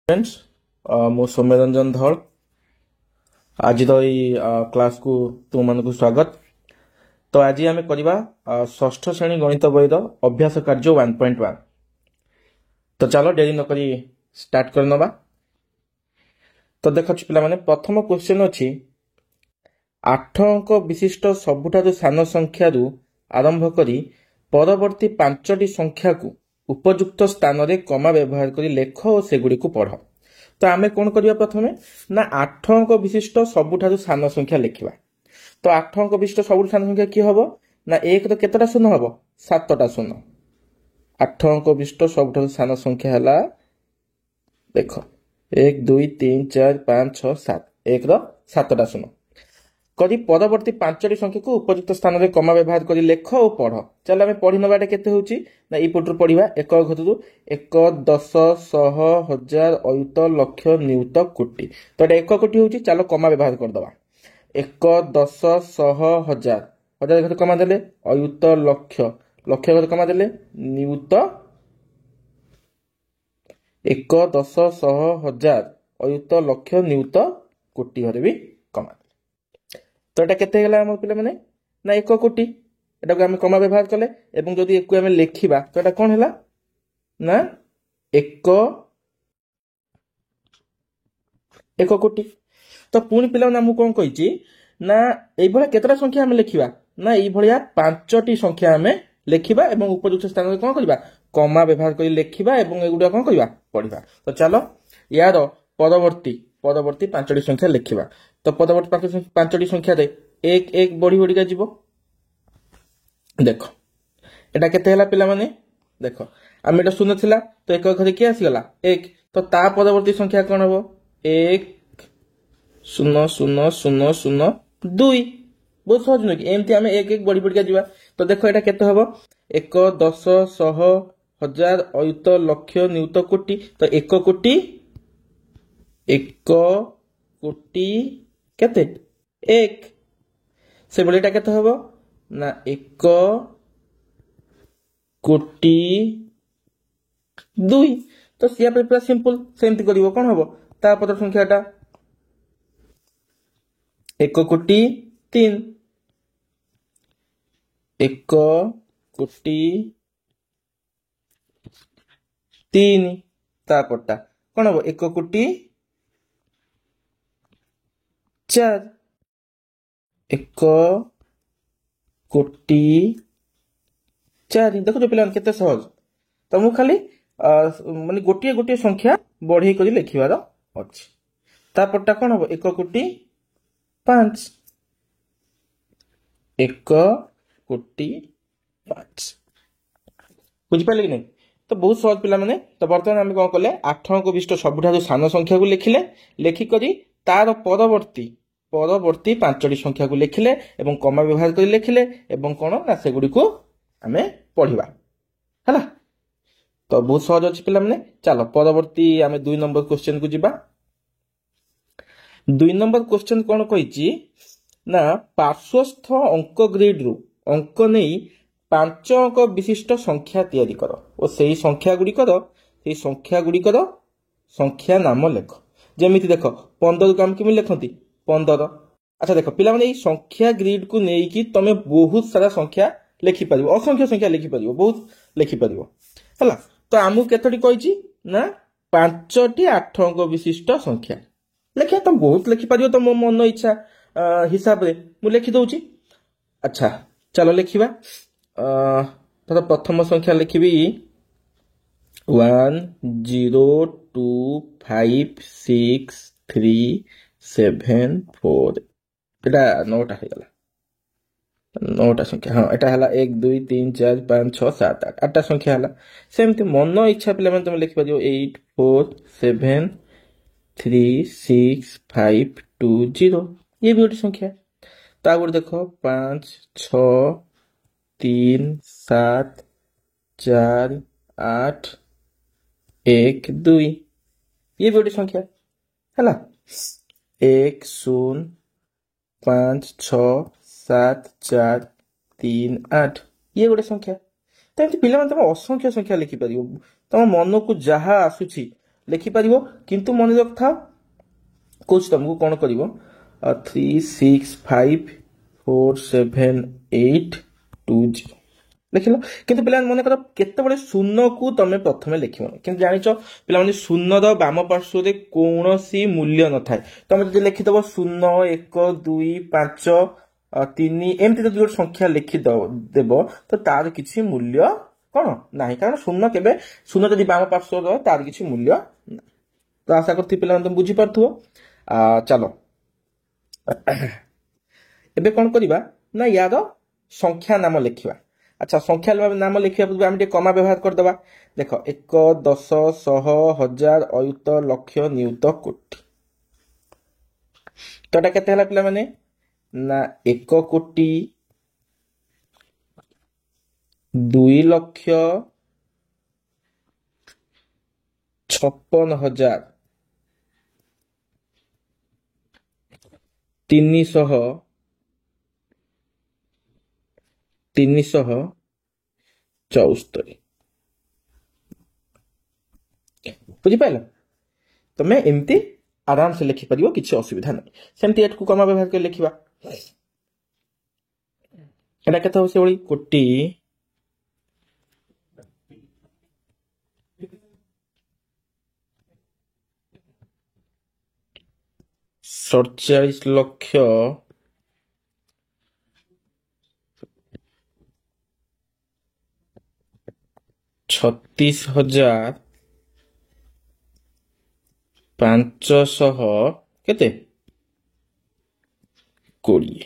Friends मु सौम्यरंजन धल आज क्लास को तुम मान स्वागत। तो आज आम करवा षष्ठ श्रेणी गणित बही अभ्यास कार्य 1.1। तो चलो डेरी नक स्टार्ट कर नवा। तो देख पे प्रथम क्वेश्चन अच्छी 8 अंक विशिष्ट सबुठारु सान संख्या आरंभ करी परवर्ती 5टी संख्या को उपयुक्त स्थान रे कमा व्यवहार करी लेख और सेगुड़ी को पढ़। तो आमे कौन करिया प्रथमे ना 8 अंक विशिष्ट सबुठारु सान संख्या लिखिबा। तो 8 अंक विशिष्ट सबुठारु सान संख्या की हबो ना 1 रो केतटा शून्य हबो 7टा शून्य। 8 अंक विशिष्ट सबुठारु सान संख्या हला देखो 1 2 3 4 5 6 7 1 रो 7टा शून्य करी परवर्ती 5टी संख्या को उपयुक्त स्थान रे कमा व्यवहार करी लेख और पढ़। चल आमे पढ़ी नबाटा केते होउची ना ई पटरु पढ़िबा 1 घतु 1 10 100 1000 अयुत लक्ष नियुत कोटि। तो एटा 1 कोटि होउची। चलो कमा व्यवहार कर दबा 1 10 100 1000 1000 घतु कमा देले अयुत लक्ष लक्ष घतु कमा देले नियुत 1 10 100 1000 अयुत लक्ष नियुत कोटि घरे भी कमा। तो एटा केते गेला हम पिले माने ना 1 कोटि। एटा को हम कमा व्यवहार कले एवं जदि एकु हम लेखिबा तो एटा कोन हैला ना 1 कोटि। तो पुनी पिला माने हम कोन कहिची ना एई भला केतरा संख्या हम लेखिबा ना एई भलिया 5टी संख्या हम लेखिबा एवं उपयुक्त स्थान रे कोन करिबा कमा व्यवहार करी लेखिबा एवं एगुडा कोन करिबा पढिबा। तो चलो यार परवर्ती 5टी संख्या लिखिबा। तो परवर्ती 5टी संख्या रे 1 1 बढ़ी बढ़ी का जीवो। देखो एटा केते हला पिला माने देखो हम एटा शून्य थिला तो 1 घरे के आसी गला 1। तो ता परवर्ती संख्या कोन हबो 1 0 0 0 0 2। बहुत सहज न कि एमती हम 1 1 बढ़ी बढ़ी का जीवा। तो देखो एटा केते हबो 1 10 100 1000 अयुत लक्ष नियुत कोटि। तो 1 कोटि केते 1 से बोलेटा केते हबो ना 1 कोटि 2। तो सिया पे पूरा सिंपल सेमती करिवो कोन हबो ता पद संख्याटा 1 कोटि 3 1 कोटि 3 ता पडटा कोन हबो 1 कोटि 4 1 कोटि 4। देखो जो पिला केते सहज। तो मु खाली माने गोटिए गोटिए संख्या बढ़ई करी लिखिबार अछि। ता पडटा कोन हबो 1 कोटि 5 1 कोटि 5। बुझि पाले कि नहीं। तो बहुत सहज पिला माने। तो वर्तमान हम कोन कले 8 अंक विशिष्ट सबुठारु सान संख्या को लिखिले लेखि करी तार परवर्ती 5टी संख्या को लिखिले एवं कमा व्यवहार करी लिखिले एवं कोन ना सेगुडी को हमें पढ़िबा हला। तो बहुत सहज अछि पिला माने। चलो परवर्ती हमें 2 नंबर क्वेश्चन को जिबा। 2 नंबर क्वेश्चन कोन कहिची ना पार्श्वस्थ अंक ग्रिड रु अंक नेई 5 अंक विशिष्ट संख्या तैयारी कर और सेही संख्या गुडी कर संख्या नाम लेख। जेमिति देखो 15 को हम किमि लेखंती 15। अच्छा देखो पिला माने ई संख्या ग्रिड को नेई कि तमे बहुत सारा संख्या लिखि परिबो असंख्य संख्या लिखि परिबो बहुत लिखि परिबो हला। तो आमु केतोटी कहिची ना 5टी 8 अंक विशिष्ट संख्या लेखिया। तो बहुत लिखि परिबो तो मो मन इच्छा हिसाब रे मु लिखि दउची। अच्छा चलो लिखिबा। तो प्रथम संख्या लिखिबी 1 0 2 5 6 3 7 4 एटा 9टा हे गला 9टा संख्या। हां एटा हला 1 2 3 4 5 6 7 8 8टा संख्या हला। सेमते मन इच्छा पिला मन तुम लिखि परियो 8 4 7 3 6 5 2 0 ये भी गोटी संख्या। तो आगुर देखो 5 6 3 7 4 8 1 2 ये भी गोटी संख्या हला। 1 0 5 6 7 4 3 8 ये गोटे संख्या। तो एमती पिला तुम असंख्य संख्या लिखि परियो तुम मन को जहा आसुची ଲେଖିପାରିବ କିନ୍ତୁ ମନେ ରଖିଥାଅ କହୁଛି ତମକୁ କ'ଣ କରିବ 3 6 5 4 7 8 2 0 लिखिल किंतु पिला मन कर केतबळे शून्य को तमे प्रथमे लिखिबो किंतु जानिचो पिला माने शून्य द वाम पार्श्व रे कोनोसी मूल्य न थाए तमे जदि लिखि दबो 0 1 2 5 3 एमति जदि गोट संख्या लिखि देबो तो तार किछि मूल्य कोन नाही कारण शून्य केबे शून्य जदि वाम पार्श्व रो तार किछि मूल्य तो आशा करथि पिला तुम बुझी पारथुओ चलो एबे कोन करिबा ना यार संख्या नाम लिखिबा अच्छा संख्या नाम लिखिया पूर्व आम कमा व्यवहार करदबा देख 1 10 100 1000 अयुत लक्ष नियुत कोटी तो एटा केते हला पिला माने ना 1 कोटी 2 लक्ष 56,000 374 बुझिपाल तमें एमती आराम से लिखि पारियो किछि असुविधा नहीं सेमती एट को कमा व्यवहार कर लिखिबा एटा केते हो से ओळी कोटी 47 लक्ष 36,500 केते 20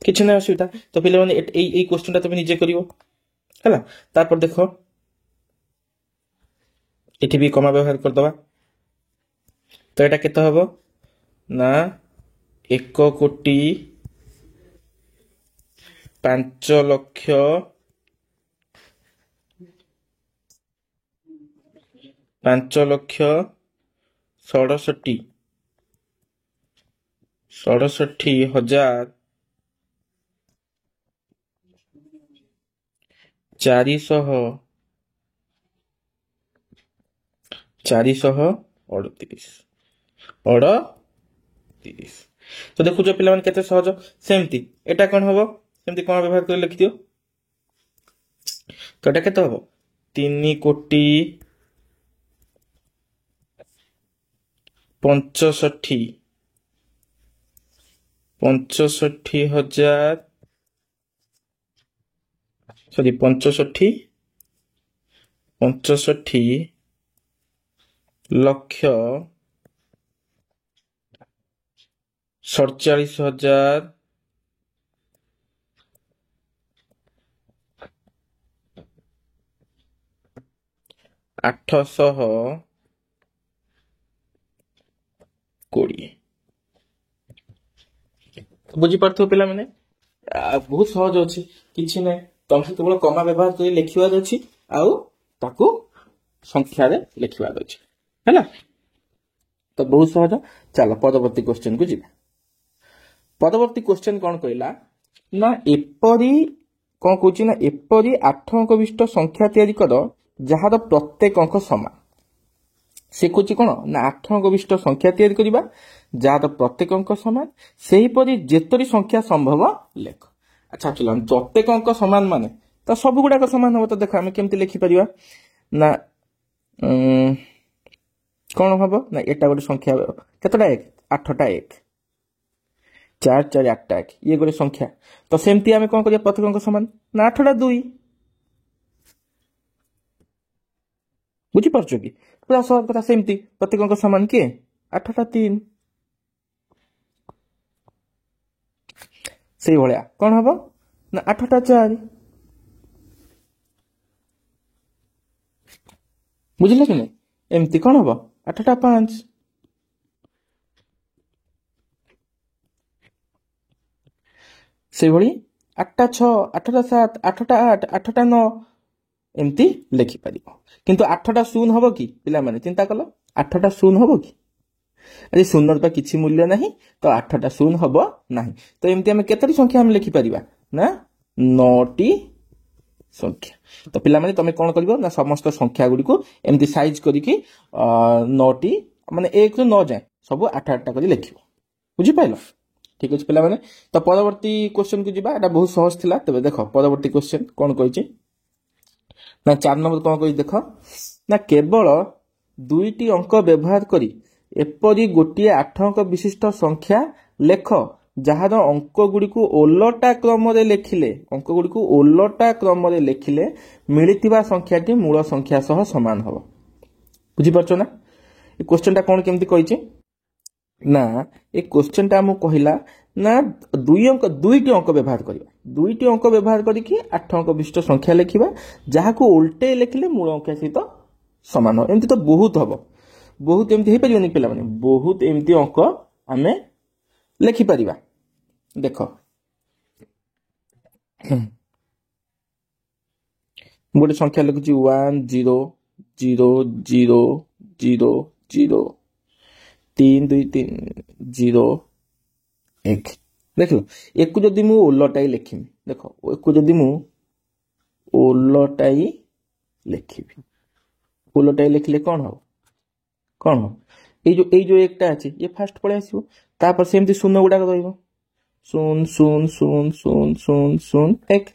किछि नै असुविधा तो पिले माने एई क्वेश्चन ता तमे निजे करिवो हला तापर देखो एठी भी कमा व्यवहार कर दबा तो एटा केते हबो ना 1 कोटी 5 लक्ष 67,000 438 तो देखु जो पिला केते सहज सेमती एटा कोन हबो सेमती कोन व्यवहार कर लिखि दियो तो एटा केते हबो 3 कोटी 65,000 सॉरी 65 लक्ष 47,000 820 बुझी पारथो पिला माने बहुत सहज अछि किछि नै तुम से केवल कमा व्यवहार कर लिखिबार अछि आउ ताकू संख्या रे लिखिबार अछि हैला तो बहुत सहज चलो पदवर्ती क्वेश्चन को जिबा पदवर्ती क्वेश्चन कोन कहला ना एपरी कोन कहूची ना एपरी 8 अंक विशिष्ट संख्या तयारी कर जहार प्रत्येक अंक समान से कहूची कोन ना 8 अंक विशिष्ट संख्या तयारी करिबा जहार प्रत्येक अंक समान सेही परी जेतरी संख्या संभव लेख अच्छा चलो प्रत्येक अंक समान माने तो सब गुडा समान हो तो देखो हम केमती लिखि परिबा ना कौन हम ना एटा गोटे संख्या केतटा 1 8टा 1 4 4 8टा 1 ये गोटे संख्या तो सेमती आमे कोन करिया प्रत्येक अंक समान ना 8टा 2 बुझी परछो कि पूरा सब कथा सेमती प्रत्येक अंक समान के 8टा 3 सेही भलिया कोन हबो ना 8टा 4 बुझिले कि नै एमती कोन हबो 8टा 5 से भली 8टा 6 8टा 7 8टा 8 8टा 9 एमती लिखि परिबो किंतु 8टा शून्य हबो कि पिला माने चिंता कलो 8टा शून्य हबो कि अरे शून्य पर किछि मूल्य नहीं तो 8टा शून्य हबो नहीं तो एमती हम केतरी संख्या हम लिखि परिबा ना 9टी संख्या तो पिलामाने तमे कोन करबो ना समस्त संख्या गुडी को एमती साइज करी कि 9टी माने 1 रु 9 जाय सब 8 करी लिखिबो बुझी पाइलो ठीक अछि पिलामाने तो परवर्ती क्वेश्चन को जिबा एटा बहुत सहज थिला तबे देखो परवर्ती क्वेश्चन कोन कहिछि ना 4 नंबर कोन कहि देखो ना केवल दुईटी अंक व्यवहार करी एपरी गोटिए 8 अंक विशिष्ट संख्या लेख जहार अंक गुडी को ओलटा क्रम रे लेखिले अंक गुडी को ओलटा क्रम रे लेखिले मिलितिबा संख्याटी मूल संख्या सह समान हबो बुझी परछो ना ए क्वेश्चन टा कोन केमती कहिछि ना ए क्वेश्चन टा हम कहिला ना दुईटी अंक व्यवहार करिबा दुईटी अंक व्यवहार करी कि 8 अंक विशिष्ट संख्या लेखिबा जहा को उल्टे लेखिले मूल अंक सहित समान हो एमती तो बहुत हबो बहुत एमती हे परियोनी पिला माने बहुत एमती अंक हमें लेखि परिबा देखो गोटे संख्या लिखुची 1 0 0 0 0 0 3 2 3 0 1 देखो एक को जदी मु ओलटाई लेखिमि देखो एक को जदी मु ओलटाई लेखिबि ओलटाई लिखले कोन हो ए जो एकटा अछि ये फर्स्ट पळे आसीबो तापर सेमती शून्य गुडा रहइबो 0 0 0 0 0 0 1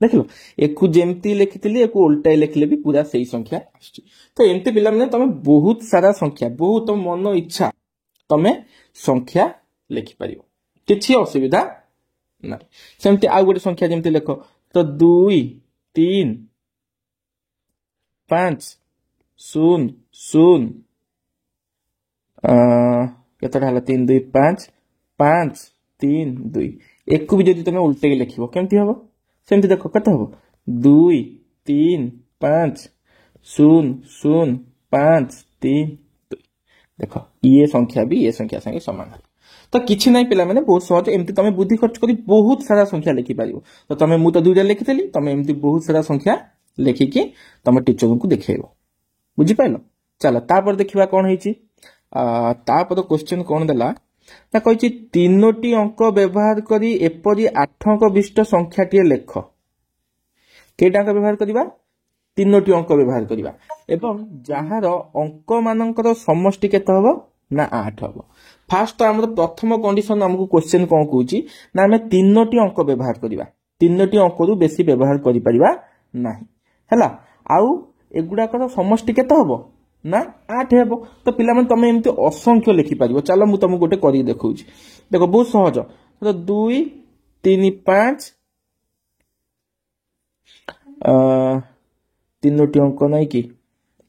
देखलो एक जेमती लिखितली एक उल्टाई लिखले भी पूरा सही संख्या आछि तो एमती पिला माने तमे बहुत सारा संख्या बहुत मन इच्छा तमे संख्या लिखि परियो किछि असुविधा ना सेमती आ गोटे संख्या जेमती लेखो तो 2 3 5 0 0 केतटा हला 3 2 5 5 3 2 एक को भी जदी तमे उल्टे लिखिबो केमती हबो सेमती देखो कत हबो 2 3 5 0 0 5 3 2 देखो ये संख्या संगे समान तो किछि नै पिला माने बहुत सहज एमती तमे बुद्धि खर्च करी बहुत सारा संख्या लिखि पारिबो तो तमे मु तो दुइटा लिखितली तमे एमती बहुत सारा संख्या लिखि कि तमे टीचर को देखेइबो बुझि पाइलो चलो तापर देखिबा कोन हेछि तापर क्वेश्चन कोन देला ता कहिछि तीनोटी अंक व्यवहार करी एपरी 8 अंक विशिष्ट संख्याटी लेख केटा अंक व्यवहार करिबा तीनोटी अंक व्यवहार करिबा एवं जहार अंक मानकर समष्टि केते हबो ना 8 हबो फास्ट हमर प्रथम कंडीशन हमकु क्वेश्चन कोन कहूची ना हमें तीनोटी अंक व्यवहार करिबा तीनोटी अंक रु बेसी व्यवहार करि परिबा नाही हला आउ एगुडा कर समष्टि केते हबो ना 8 हेबो तो पिला मन तमे एमती असंख्य लिखि परिबो चलो मु तुमको गोटे करी देखौची देखो बहुत सहज तो 2 3 5 तीनोटी अंक नाही कि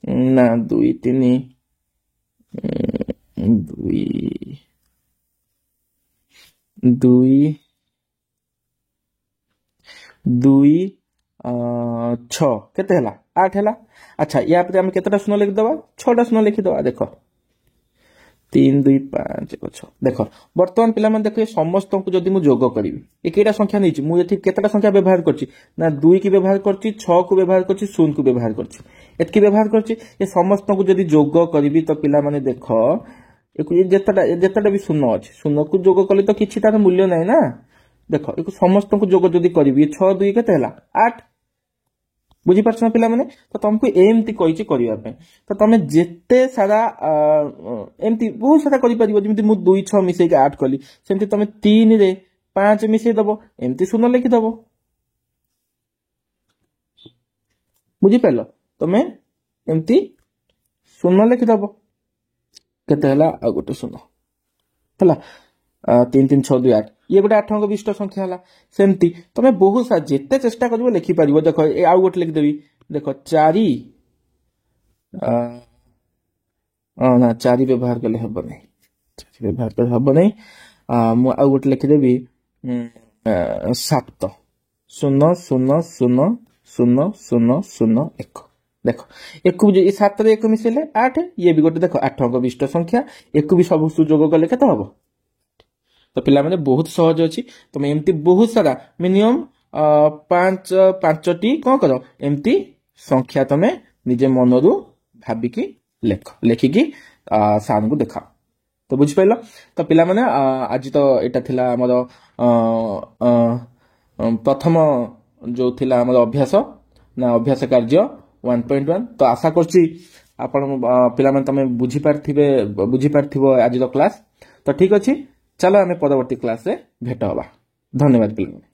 ना 2 3 2 2 6 केते हला 8 हला अच्छा या पे हम केतटा शून्य लिख दबा 6टा शून्य लिखि दबा देखो 3 2 5 6 देखो वर्तमान पिला मन देखो समस्त को जदी मु जोग करिवि ए केटा संख्या नैछि मु एठी केतटा संख्या व्यवहार करछि ना 2 की व्यवहार करछि 6 को व्यवहार करछि 0 को व्यवहार करछि एतकी व्यवहार करछि ए समस्त को जदी जोग करिवि तो पिला माने देखो ए जेतटा भी शून्य अछि शून्य को जोग कले तो किछि तार मूल्य नै ना देखो एक समस्त को जोग जदी करिवि 6 2 केते हला 8 बुझी पारछ ना पिला माने तो तुमको एमती कहिछि करिया पे तो तमे जेते सारा एमती बहुत सारा करि परिबो जेमती मु 2 6 मिसै के 8 कली सेमती तमे 3 रे 5 मिसै दबो एमती शून्य लिखि दबो बुझी पाइलो तमे एमती शून्य लिखि दबो केते हला आ गोटे शून्य हला 3 3 6 2 8 ये गोटे 8 अंक विशिष्ट संख्या हला सेमती तमे बहुत सा जेते चेष्टा करबो लिखि परिबो देखो ए आ गोटे लिख देबी देखो 4 ना 4 व्यवहार करले हबो नै 4 व्यवहार करले हबो नै मु आ गोटे लिखि देबी 7 0 0 0 0 0 0 1 देखो एक को ये 7 रे 1 मिसेले 8 ये भी गोटे देखो 8 अंक विशिष्ट संख्या एक भी सब सुजोग कले केते हबो तो पिला माने बहुत सहज अछि तुम एमती बहुत सारा मिनिमम 5टी कोन करो एमती संख्या तमे निजे मनरु भाबी की लेखिकी सार को देखा तो बुझ पाइलो तो पिला माने आज तो एटा थिला हमर प्रथम जो थिला हमर अभ्यास ନା ଅଭ୍ୟାସ କାର୍ଯ୍ୟ 1.1। ତ ଆଶା କରୁଛି ଆପଣ ପିଲାମାନେ ତମେ ବୁଝିପାରିଥିବ ଆଜିର କ୍ଲାସ୍। ତ ଠିକ ଅଛି, ଚାଲ ଆମେ ପରବର୍ତ୍ତୀ କ୍ଲାସରେ ଭେଟ ହବା। ଧନ୍ୟବାଦ ପିଲାମାନେ।